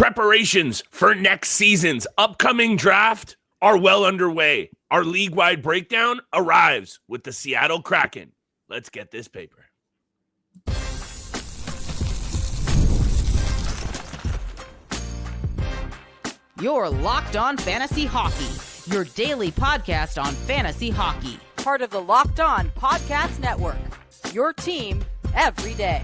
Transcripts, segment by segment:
Preparations for next season's upcoming draft are well underway. Our league-wide breakdown arrives with the Seattle Kraken. Let's get this paper. You're Locked On Fantasy Hockey, your daily podcast on fantasy hockey. Part of the Locked On Podcast Network, your team every day.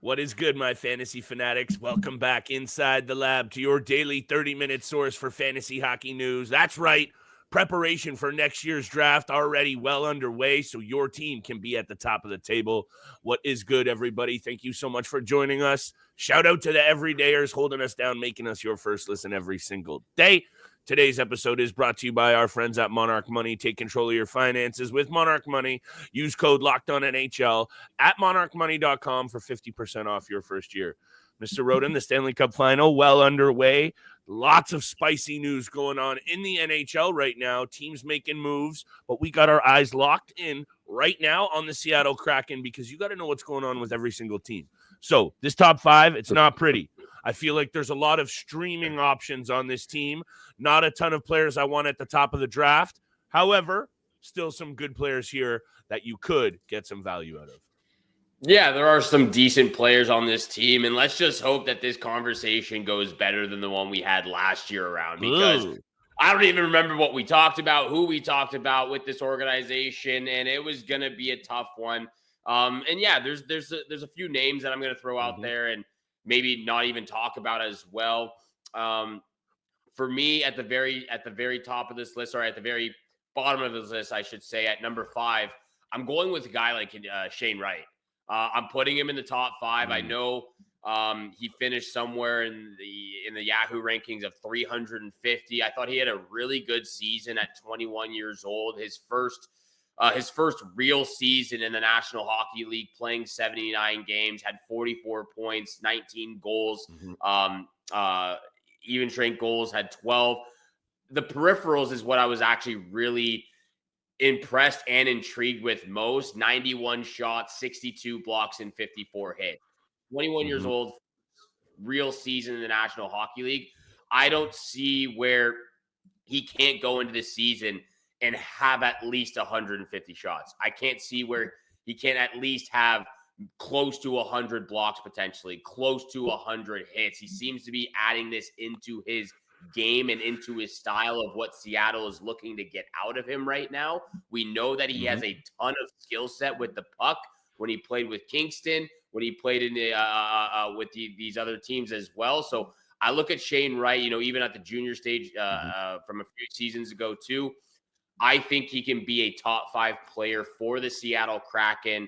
What is good, my fantasy fanatics? Welcome back inside the lab to your daily 30-minute source for fantasy hockey news. That's right. Preparation for next year's draft already well underway, so your team can be at the top of the table. What is good, everybody? Thank you so much for joining us. Shout out to the everydayers holding us down, making us your first listen every single day. Today's episode is brought to you by our friends at Monarch Money. Take control of your finances with Monarch Money. Use code LOCKEDONNHL at monarchmoney.com for 50% off your first year. Mr. Rodin, the Stanley Cup Final well underway. Lots of spicy news going on in the NHL right now. Teams making moves, but we got our eyes locked in right now on the Seattle Kraken because you got to know what's going on with every single team. So this top five, it's not pretty. I feel like there's a lot of streaming options on this team. Not a ton of players I want at the top of the draft. However, still some good players here that you could get some value out of. Yeah, there are some decent players on this team, and let's just hope that this conversation goes better than the one we had last year around, because I don't even remember what we talked about, who we talked about with this organization, and it was going to be a tough one. And yeah, there's a few names that I'm going to throw out there and maybe not even talk about as well. For me, at the very top of this list, or at the very bottom of this list, I should say, at number 5, I'm going with a guy like Shane Wright. I'm putting him in the top 5. I know he finished somewhere in the Yahoo rankings of 350. I thought he had a really good season at 21 years old. His first real season in the National Hockey League, playing 79 games, had 44 points, 19 goals, even strength goals, had 12. The peripherals is what I was actually really impressed and intrigued with most. 91 shots, 62 blocks, and 54 hits. 21 years old, real season in the National Hockey League. I don't see where he can't go into this season and have at least 150 shots. I can't see where he can't at least have close to 100 blocks, potentially close to 100 hits. He seems to be adding this into his game and into his style of what Seattle is looking to get out of him right now. We know that he has a ton of skill set with the puck when he played with Kingston, when he played in with these other teams as well. So I look at Shane Wright, even at the junior stage from a few seasons ago too. I think he can be a top 5 player for the Seattle Kraken.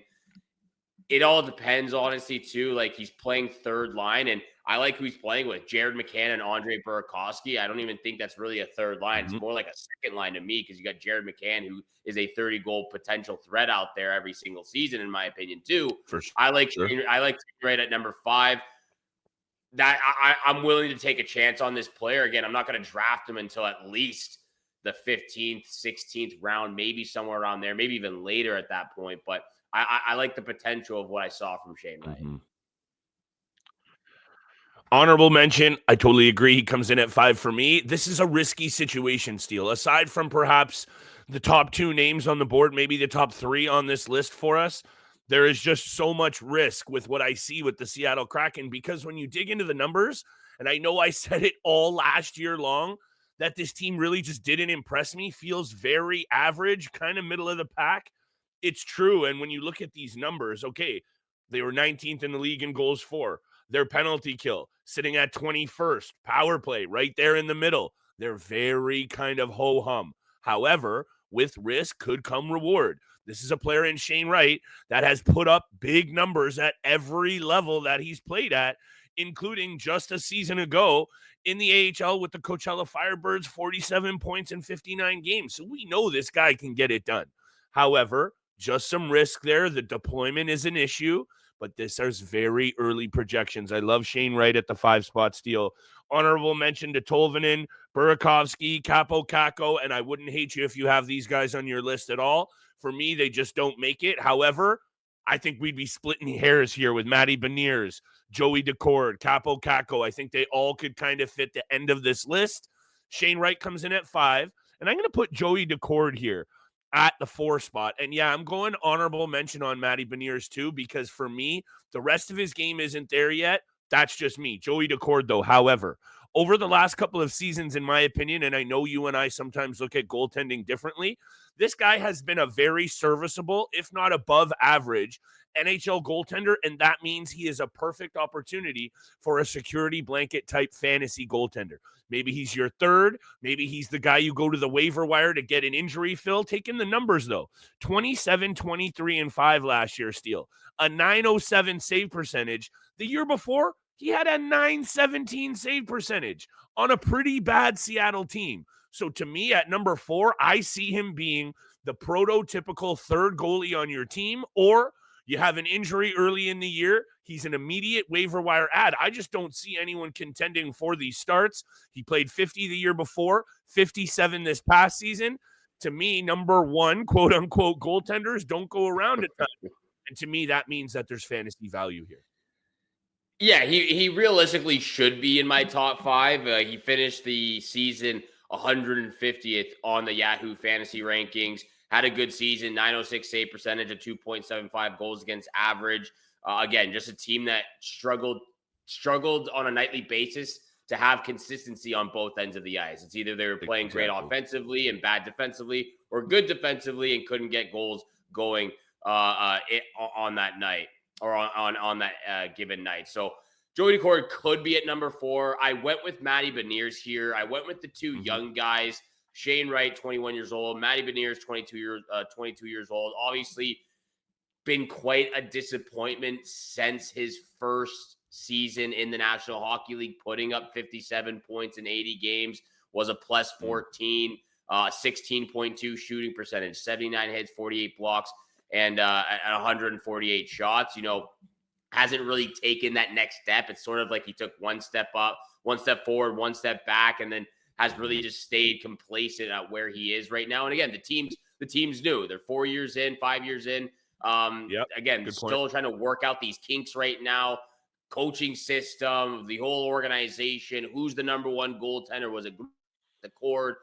It all depends, honestly, too. Like, he's playing third line, and I like who he's playing with. Jared McCann and Andre Burakovsky. I don't even think that's really a third line. It's more like a second line to me, because you got Jared McCann, who is a 30-goal potential threat out there every single season, in my opinion, too. For sure. I like right at number 5. That I'm willing to take a chance on this player. Again, I'm not going to draft him until at least the 15th, 16th round, maybe somewhere around there, maybe even later at that point. But I like the potential of what I saw from Shane Wright. Honorable mention, I totally agree. He comes in at 5 for me. This is a risky situation, Steele. Aside from perhaps the top 2 names on the board, maybe the top 3 on this list for us, there is just so much risk with what I see with the Seattle Kraken, because when you dig into the numbers, and I know I said it all last year long, that this team really just didn't impress me, feels very average, kind of middle of the pack. It's true. And when you look at these numbers, okay, they were 19th in the league in goals for. Their penalty kill sitting at 21st. Power play right there in the middle. They're very kind of ho-hum. However, with risk could come reward. This is a player in Shane Wright that has put up big numbers at every level that he's played at, including just a season ago in the AHL with the Coachella Firebirds, 47 points in 59 games. So we know this guy can get it done. However, just some risk there. The deployment is an issue, but this is very early projections. I love Shane Wright at the 5 spot, Steele. Honorable mention to Tolvanen, Burakovsky, Capo Caco, and I wouldn't hate you if you have these guys on your list at all. For me, they just don't make it. However, I think we'd be splitting hairs here with Matty Beniers, Joey Daccord, Capo Caco. I think they all could kind of fit the end of this list. Shane Wright comes in at 5, and I'm going to put Joey Daccord here at the 4 spot. And yeah, I'm going honorable mention on Matty Beniers too, because for me, the rest of his game isn't there yet. That's just me. Joey Daccord, though, however, over the last couple of seasons, in my opinion, and I know you and I sometimes look at goaltending differently, this guy has been a very serviceable, if not above average, NHL goaltender, and that means he is a perfect opportunity for a security blanket type fantasy goaltender. Maybe he's your third. Maybe he's the guy you go to the waiver wire to get an injury fill. Taking the numbers, though. 27, 23, and 5 last year, Steele. A 907 save percentage. The year before, he had a 917 save percentage on a pretty bad Seattle team. So to me, at number 4, I see him being the prototypical third goalie on your team, or you have an injury early in the year. He's an immediate waiver wire add. I just don't see anyone contending for these starts. He played 50 the year before, 57 this past season. To me, number 1, quote unquote, goaltenders don't go around a ton. And to me, that means that there's fantasy value here. Yeah, he realistically should be in my top 5. He finished the season 150th on the Yahoo Fantasy rankings. Had a good season, 906 save percentage, a 2.75 goals against average. Again, just a team that struggled on a nightly basis to have consistency on both ends of the ice. It's either they were playing great offensively and bad defensively, or good defensively and couldn't get goals going on that night, or on that given night. So Joey Daccord could be at number 4. I went with Matty Beniers here. I went with the 2 young guys, Shane Wright, 21 years old, Matty Beniers, 22 years old. Obviously, been quite a disappointment since his first season in the National Hockey League, putting up 57 points in 80 games, was a plus 14, 16.2 shooting percentage, 79 hits, 48 blocks, and 148 shots. Hasn't really taken that next step. It's sort of like he took one step up, one step forward, one step back, and then has really just stayed complacent at where he is right now. And again, the team's new. They're 4 years in, 5 years in. Again, still trying to work out these kinks right now. Coaching system, the whole organization, who's the number 1 goaltender? Was it Daccord?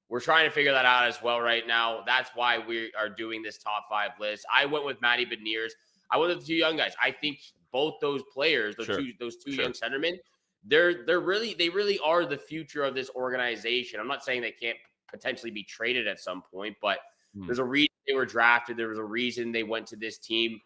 We're trying to figure that out as well right now. That's why we are doing this top 5 list. I went with Matty Beniers. I went with the 2 young guys. I think both those players, those two young centermen, they really are the future of this organization. I'm not saying they can't potentially be traded at some point, but there's a reason they were drafted. There was a reason they went to this team.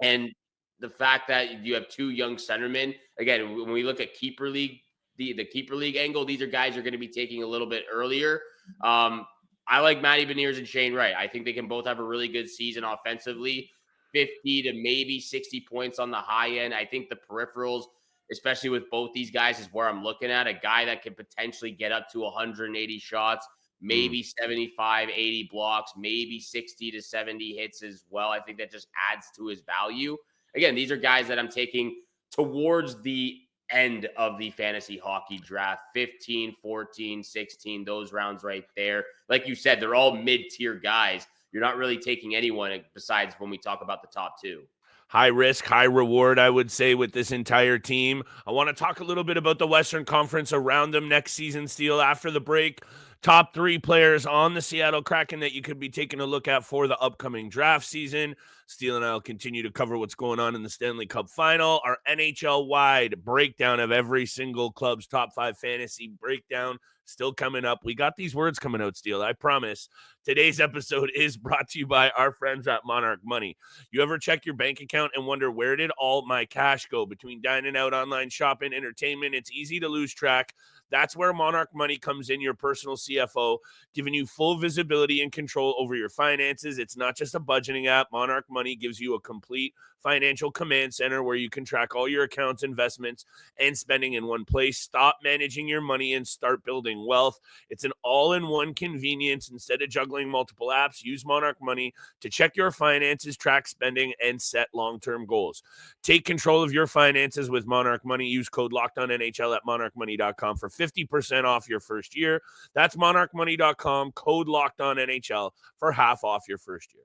And the fact that you have 2 young centermen, again, when we look at keeper league, the keeper league angle, these are guys you're going to be taking a little bit earlier. I like Matty Beniers and Shane Wright. I think they can both have a really good season offensively, 50 to maybe 60 points on the high end. I think the peripherals, especially with both these guys, is where I'm looking at. A guy that can potentially get up to 180 shots, maybe 75, 80 blocks, maybe 60 to 70 hits as well. I think that just adds to his value. Again, these are guys that I'm taking towards the end of the fantasy hockey draft, 15, 14, 16, those rounds right there. Like you said, they're all mid-tier guys. You're not really taking anyone besides when we talk about the top 2. High risk, high reward, I would say, with this entire team. I want to talk a little bit about the Western Conference around them next season, Steele, after the break. Top 3 players on the Seattle Kraken that you could be taking a look at for the upcoming draft season. Steele and I will continue to cover what's going on in the Stanley Cup Final. Our NHL-wide breakdown of every single club's top 5 fantasy breakdown still coming up. We got these words coming out, Steele, I promise. Today's episode is brought to you by our friends at Monarch Money. You ever check your bank account and wonder, where did all my cash go? Between dining out, online shopping, entertainment, it's easy to lose track. That's where Monarch Money comes in, your personal CFO, giving you full visibility and control over your finances. It's not just a budgeting app. Monarch Money gives you a complete financial command center where you can track all your accounts, investments, and spending in one place. Stop managing your money and start building wealth. It's an all-in-one convenience. Instead of juggling multiple apps, use Monarch Money to check your finances, track spending, and set long-term goals. Take control of your finances with Monarch Money. Use code LOCKEDONNHL at monarchmoney.com for 50% off your first year. That's monarchmoney.com, code LOCKEDONNHL for half off your first year.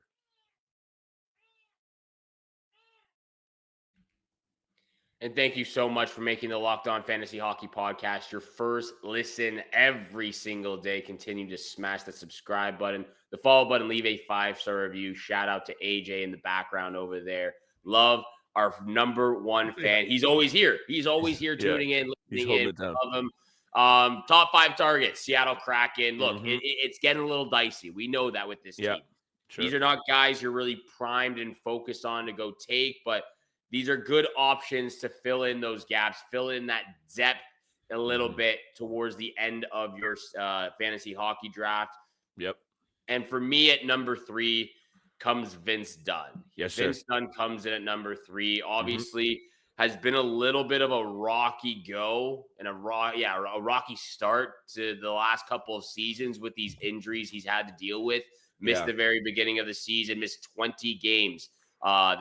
And thank you so much for making the Locked On Fantasy Hockey Podcast your first listen every single day. Continue to smash the subscribe button, the follow button, leave a 5-star review. Shout out to AJ in the background over there. Love our number one fan. He's always here. He's always here tuning in, listening in. Love him. Top 5 targets, Seattle Kraken. Look, it's getting a little dicey. We know that with this team. Sure. These are not guys you're really primed and focused on to go take, but these are good options to fill in those gaps, fill in that depth a little bit towards the end of your fantasy hockey draft. Yep. And for me at number 3 comes Vince Dunn. Yes, Vince Dunn comes in at number 3. Obviously, has been a little bit of a rocky go and a rocky start to the last couple of seasons with these injuries he's had to deal with. Missed the very beginning of the season, missed 20 games.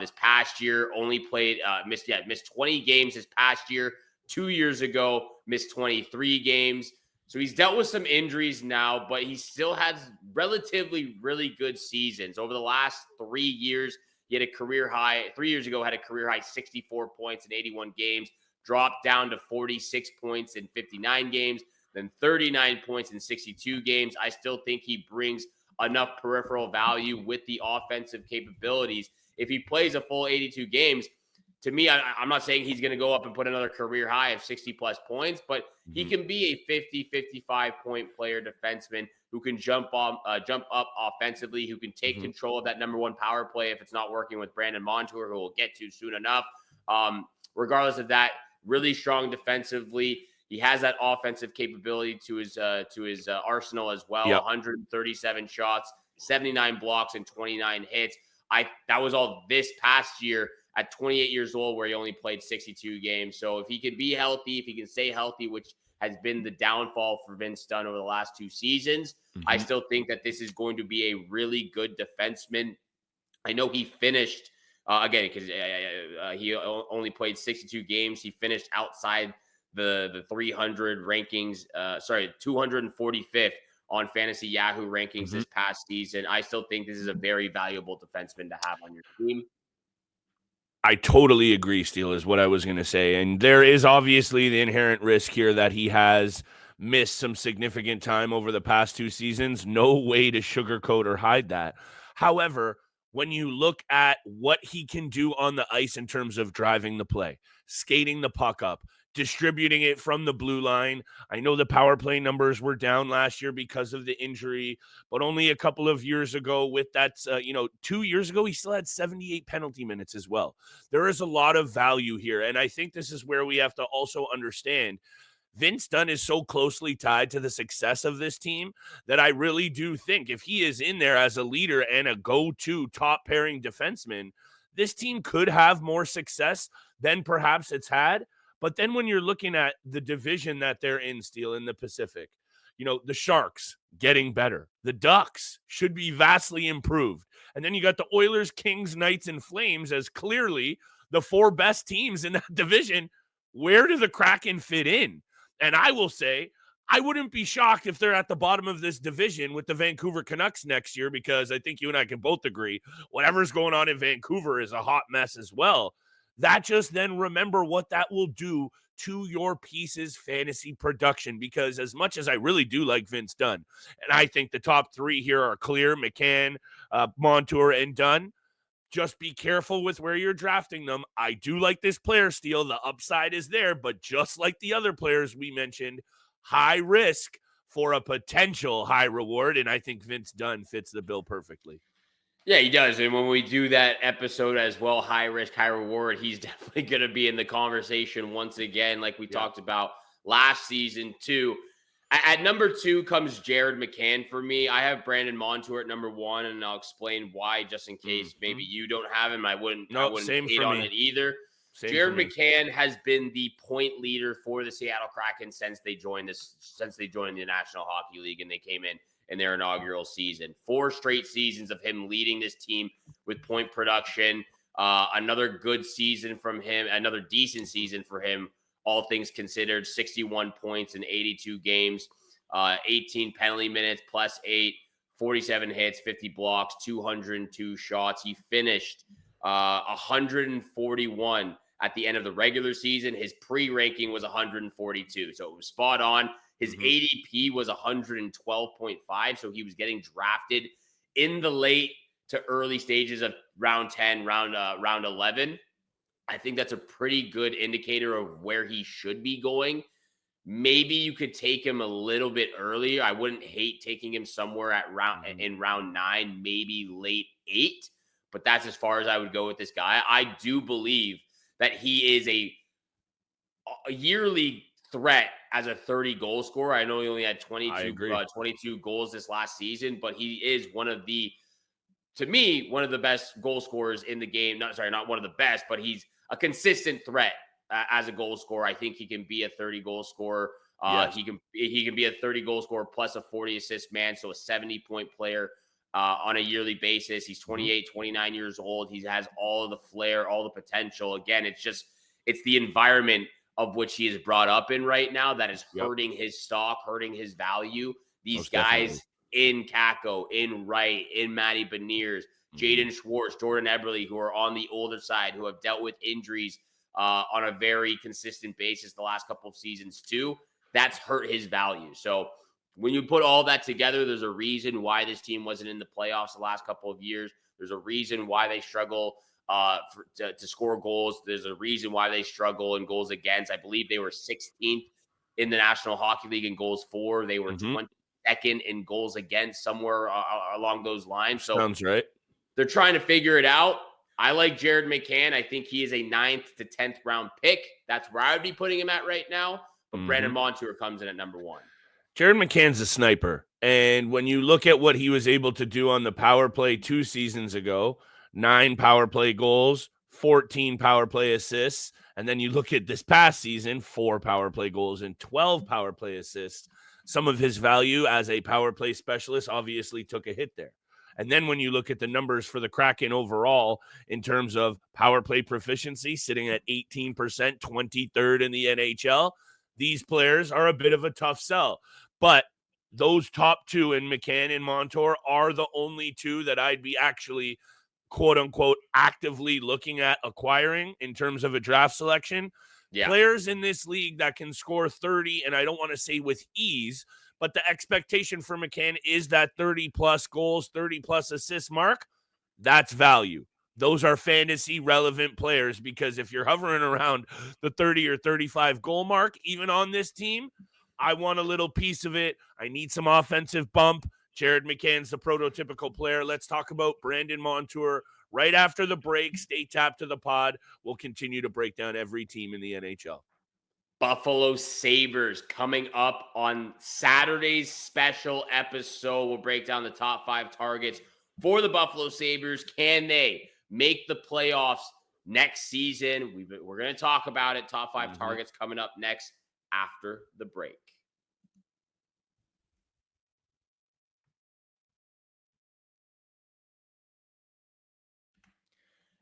This past year, only played, missed 20 games this past year. 2 years ago, missed 23 games. So he's dealt with some injuries now, but he still has relatively really good seasons. Over the last 3 years, he had a career high. 3 years ago, had a career high 64 points in 81 games, dropped down to 46 points in 59 games, then 39 points in 62 games. I still think he brings enough peripheral value with the offensive capabilities. If he plays a full 82 games, to me, I'm not saying he's going to go up and put another career high of 60-plus points, but he can be a 50, 55-point player defenseman who can jump up offensively, who can take control of that number 1 power play if it's not working with Brandon Montour, who we'll get to soon enough. Regardless of that, really strong defensively. He has that offensive capability to his arsenal as well. 137 shots, 79 blocks, and 29 hits. That was all this past year at 28 years old, where he only played 62 games. So if he can be healthy, if he can stay healthy, which has been the downfall for Vince Dunn over the last 2 seasons, I still think that this is going to be a really good defenseman. I know he finished, again, because he only played 62 games. He finished outside the 300 rankings, 245th on Fantasy Yahoo rankings this past season. I still think this is a very valuable defenseman to have on your team. I totally agree, Steele, is what I was going to say. And there is obviously the inherent risk here that he has missed some significant time over the past 2 seasons. No way to sugarcoat or hide that. However, when you look at what he can do on the ice in terms of driving the play, skating the puck up, distributing it from the blue line. I know the power play numbers were down last year because of the injury, but only a couple of years ago with that, 2 years ago, he still had 78 penalty minutes as well. There is a lot of value here. And I think this is where we have to also understand Vince Dunn is so closely tied to the success of this team that I really do think if he is in there as a leader and a go-to top pairing defenseman, this team could have more success than perhaps it's had. But then when you're looking at the division that they're in, Steele, in the Pacific, the Sharks getting better. The Ducks should be vastly improved. And then you got the Oilers, Kings, Knights, and Flames as clearly the 4 best teams in that division. Where do the Kraken fit in? And I will say, I wouldn't be shocked if they're at the bottom of this division with the Vancouver Canucks next year, because I think you and I can both agree whatever's going on in Vancouver is a hot mess as well. That just then remember what that will do to your pieces fantasy production, because as much as I really do like Vince Dunn, and I think the top 3 here are clear, McCann, Montour, and Dunn, just be careful with where you're drafting them. I do like this player, Steele. The upside is there, but just like the other players we mentioned, high risk for a potential high reward, and I think Vince Dunn fits the bill perfectly. Yeah, he does. And when we do that episode as well, high risk, high reward, he's definitely going to be in the conversation once again, like we talked about last season too. At number 2 comes Jared McCann for me. I have Brandon Montour at number 1, and I'll explain why just in case maybe you don't have him. I wouldn't hate on it either. Jared McCann has been the point leader for the Seattle Kraken since they joined the National Hockey League and they came in their inaugural season. 4 straight seasons of him leading this team with point production. Another good season from him, another decent season for him, all things considered. 61 points in 82 games, 18 penalty minutes plus 8, 47 hits, 50 blocks, 202 shots. He finished 141 at the end of the regular season. His pre-ranking was 142, so it was spot on. His ADP was 112.5, so he was getting drafted in the late to early stages of round 10, round 11. I think that's a pretty good indicator of where he should be going. Maybe you could take him a little bit earlier. I wouldn't hate taking him somewhere at in round 9, maybe late 8, but that's as far as I would go with this guy. I do believe that he is a yearly threat as a 30 goal scorer. I know he only had 22 goals this last season, but he is to me, one of the best goal scorers in the game. Not one of the best, but he's a consistent threat as a goal scorer. I think he can be a 30 goal scorer. Yes. He can be a 30 goal scorer plus a 40 assist man, so a 70-point player on a yearly basis. He's 28, 29 years old. He has all the flair, all the potential. Again, it's the environment of which he is brought up in right now that is hurting his stock, hurting his value. These Most guys definitely. In Kakko, in Wright, in Matty Beniers, Jaden Schwartz, Jordan Eberle, who are on the older side, who have dealt with injuries on a very consistent basis the last couple of seasons too. That's hurt his value. So when you put all that together, there's a reason why this team wasn't in the playoffs the last couple of years. There's a reason why they struggle to score goals. There's a reason why they struggle in goals against. I believe they were 16th in the National Hockey League in goals for. They were 22nd in goals against, somewhere along those lines. So sounds right. They're trying to figure it out. I like Jared McCann. I think he is a 9th to 10th round pick. That's where I would be putting him at right now. But Brandon Montour comes in at number 1. Jared McCann's a sniper. And when you look at what he was able to do on the power play 2 seasons ago, 9 power play goals, 14 power play assists. And then you look at this past season, 4 power play goals and 12 power play assists. Some of his value as a power play specialist obviously took a hit there. And then when you look at the numbers for the Kraken overall in terms of power play proficiency, sitting at 18%, 23rd in the NHL, these players are a bit of a tough sell. But those top 2 in McCann and Montour are the only 2 that I'd be actually, quote unquote, actively looking at acquiring in terms of a draft selection. Yeah. Players in this league that can score 30, and I don't want to say with ease, but the expectation for McCann is that 30-plus goals, 30-plus assist mark. That's value. Those are fantasy relevant players, because if you're hovering around the 30 or 35 goal mark, even on this team, I want a little piece of it. I need some offensive bump. Jared McCann's the prototypical player. Let's talk about Brandon Montour right after the break. Stay tapped to the pod. We'll continue to break down every team in the NHL. Buffalo Sabres coming up on Saturday's special episode. We'll break down the top 5 targets for the Buffalo Sabres. Can they make the playoffs next season? We're going to talk about it. Top 5 targets coming up next after the break.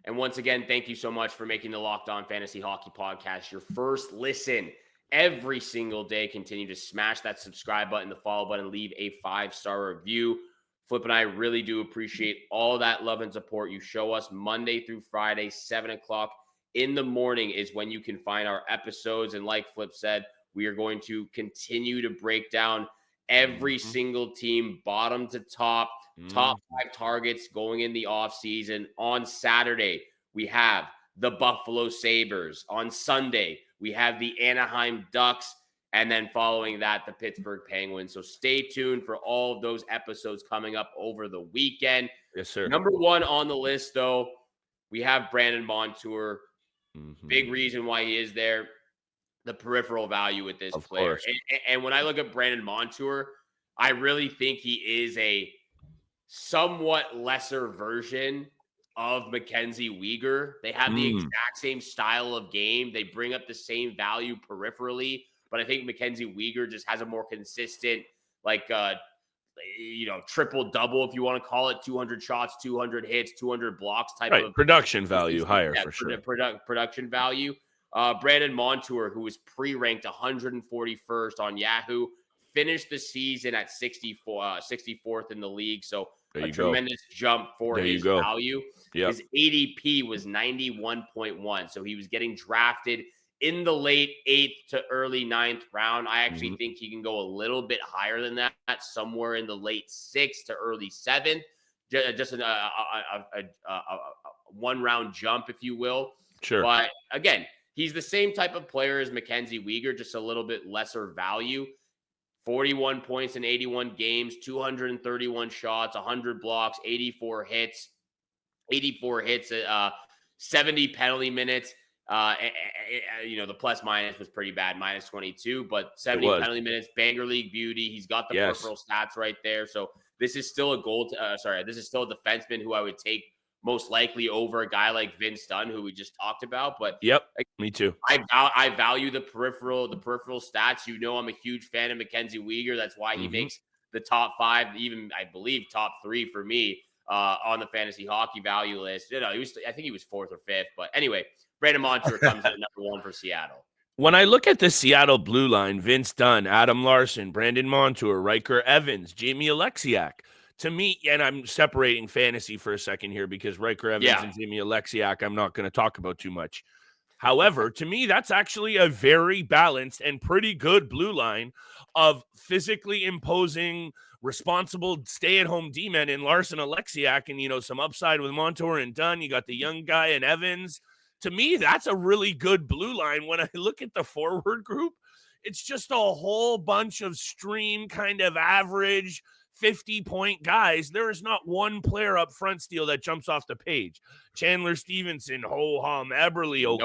And once again, thank you so much for making the Locked On Fantasy Hockey Podcast your first listen every single day. Continue to smash that subscribe button, the follow button, leave a 5-star review. Flip and I really do appreciate all that love and support you show us. Monday through Friday, 7 o'clock in the morning is when you can find our episodes. And like Flip said, we are going to continue to break down every single team, bottom to top. Top 5 targets going in the offseason. On Saturday, we have the Buffalo Sabres. On Sunday, we have the Anaheim Ducks. And then following that, the Pittsburgh Penguins. So stay tuned for all of those episodes coming up over the weekend. Yes, sir. Number 1 on the list, though, we have Brandon Montour. Big reason why he is there, the peripheral value with this player. And when I look at Brandon Montour, I really think he is a somewhat lesser version of Mackenzie Weegar. They have the exact same style of game. They bring up the same value peripherally, but I think Mackenzie Weegar just has a more consistent, triple double, if you want to call it, 200 shots, 200 hits, 200 blocks type of production value higher for sure. Production value. Brandon Montour, who was pre-ranked 141st on Yahoo, finished the season at 64th in the league. So There a you go. tremendous jump for There you his go. value. Yep. His ADP was 91.1. So he was getting drafted in the late 8th to early 9th round. I actually think he can go a little bit higher than that, somewhere in the late 6th to early 7th. Just a one-round jump, if you will. Sure. But again, he's the same type of player as Mackenzie Weegar, just a little bit lesser value. 41 points in 81 games, 231 shots, 100 blocks, 84 hits, 70 penalty minutes. The plus minus was pretty bad, minus 22, but 70 penalty minutes, banger league beauty. He's got the peripheral stats right there. So this is still this is still a defenseman who I would take most likely over a guy like Vince Dunn, who we just talked about. But me too. I value the peripheral stats. I'm a huge fan of Mackenzie Weegar. That's why he makes the top 5, even I believe top 3 for me on the fantasy hockey value list. I think he was 4th or 5th. But anyway, Brandon Montour comes in at number 1 for Seattle. When I look at the Seattle blue line, Vince Dunn, Adam Larson, Brandon Montour, Riker Evans, Jamie Alexiak, to me, and I'm separating fantasy for a second here because Riker Evans and Jamie Alexiak, I'm not going to talk about too much. However, to me, that's actually a very balanced and pretty good blue line of physically imposing, responsible stay-at-home D-men in Larson, Alexiak, and, some upside with Montour and Dunn. You got the young guy in Evans. To me, that's a really good blue line. When I look at the forward group, it's just a whole bunch of stream kind of average 50-point guys. There is not one player up front, Steele, that jumps off the page. Chandler Stevenson, Ho-Hum, Eberle,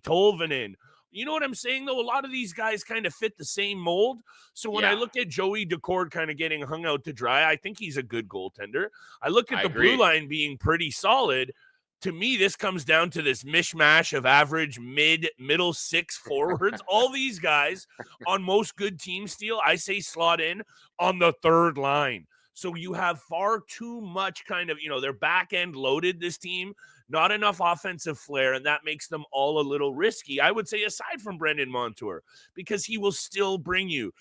Tolvanen. You know what I'm saying, though? A lot of these guys kind of fit the same mold. So when I look at Joey Daccord kind of getting hung out to dry, I think he's a good goaltender. I look at the blue line being pretty solid. To me, this comes down to this mishmash of average middle 6 forwards. All these guys on most good teams, Steele, I say slot in on the 3rd line. So you have far too much kind of, they're back end loaded, this team, not enough offensive flair, and that makes them all a little risky. I would say aside from Brandon Montour, because he will still bring you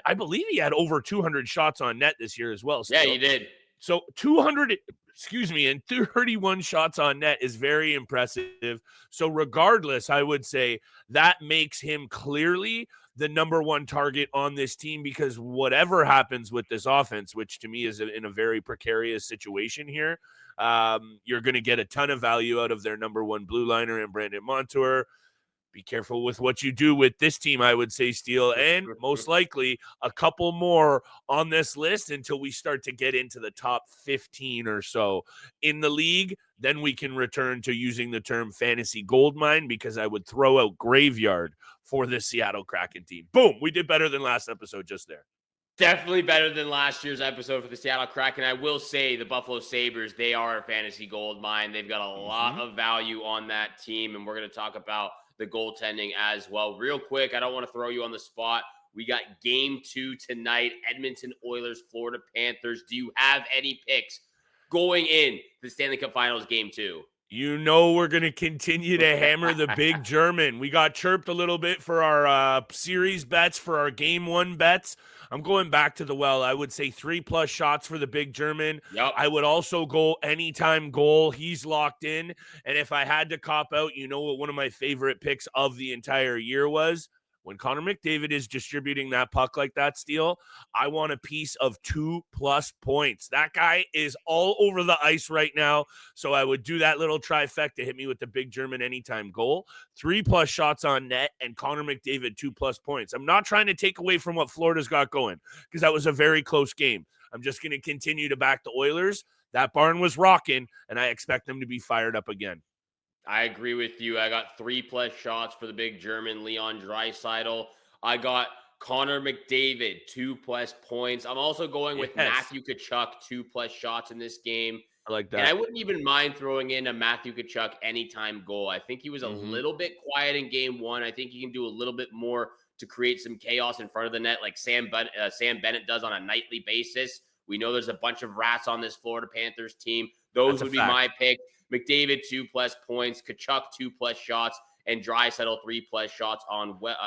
I believe he had over 200 shots on net this year as well. Steele. Yeah, he did. So and 31 shots on net is very impressive. So regardless, I would say that makes him clearly the number 1 target on this team, because whatever happens with this offense, which to me is in a very precarious situation here, you're going to get a ton of value out of their number 1 blue liner in Brandon Montour. Be careful with what you do with this team, I would say, Steele, and most likely a couple more on this list until we start to get into the top 15 or so in the league. Then we can return to using the term fantasy goldmine, because I would throw out graveyard for this Seattle Kraken team. Boom, we did better than last episode just there. Definitely better than last year's episode for the Seattle Kraken. I will say the Buffalo Sabres, they are a fantasy gold mine. They've got a lot of value on that team, and we're going to talk about the goaltending as well. Real quick, I don't want to throw you on the spot. We got game 2 tonight, Edmonton Oilers, Florida Panthers. Do you have any picks going in the Stanley Cup Finals game 2? We're going to continue to hammer the big German. We got chirped a little bit for our series bets, for our game 1 bets. I'm going back to the well. I would say 3+ shots for the big German. Yep. I would also go anytime goal. He's locked in. And if I had to cop out, what one of my favorite picks of the entire year was? When Connor McDavid is distributing that puck like that, Steele, I want a piece of 2+ points. That guy is all over the ice right now. So I would do that little trifecta, hit me with the big German anytime goal, 3+ shots on net, and Connor McDavid 2+ points. I'm not trying to take away from what Florida's got going, because that was a very close game. I'm just going to continue to back the Oilers. That barn was rocking, and I expect them to be fired up again. I agree with you. I got 3+ shots for the big German, Leon Draisaitl. I got Connor McDavid, 2+ points. I'm also going with Matthew Tkachuk, 2+ shots in this game. I like that. And I wouldn't even mind throwing in a Matthew Tkachuk anytime goal. I think he was a little bit quiet in game 1. I think he can do a little bit more to create some chaos in front of the net, like Sam Bennett does on a nightly basis. We know there's a bunch of rats on this Florida Panthers team. Those would be my pick. McDavid, 2+ points, Tkachuk, 2+ shots, and Draisaitl, 3+ shots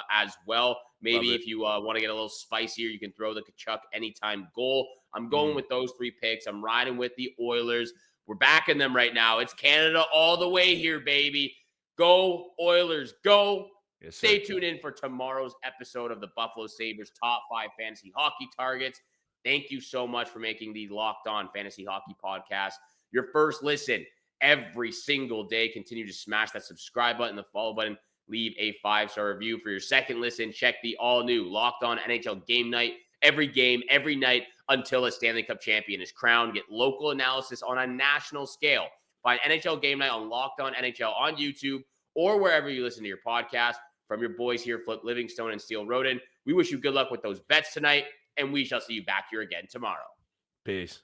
as well. Maybe if you want to get a little spicier, you can throw the Kachuk anytime goal. I'm going with those 3 picks. I'm riding with the Oilers. We're backing them right now. It's Canada all the way here, baby. Go Oilers, go. Yes, Stay tuned in for tomorrow's episode of the Buffalo Sabres Top 5 Fantasy Hockey Targets. Thank you so much for making the Locked On Fantasy Hockey Podcast your first listen every single day. Continue to smash that subscribe button, the follow button, leave a 5-star review. For your second listen, check the all-new Locked On NHL Game Night. Every game, every night until a Stanley Cup champion is crowned. Get local analysis on a national scale. Find NHL Game Night on Locked On NHL on YouTube or wherever you listen to your podcast. From your boys here, Livingstone and Steele Rodin, we wish you good luck with those bets tonight, and we shall see you back here again tomorrow. Peace.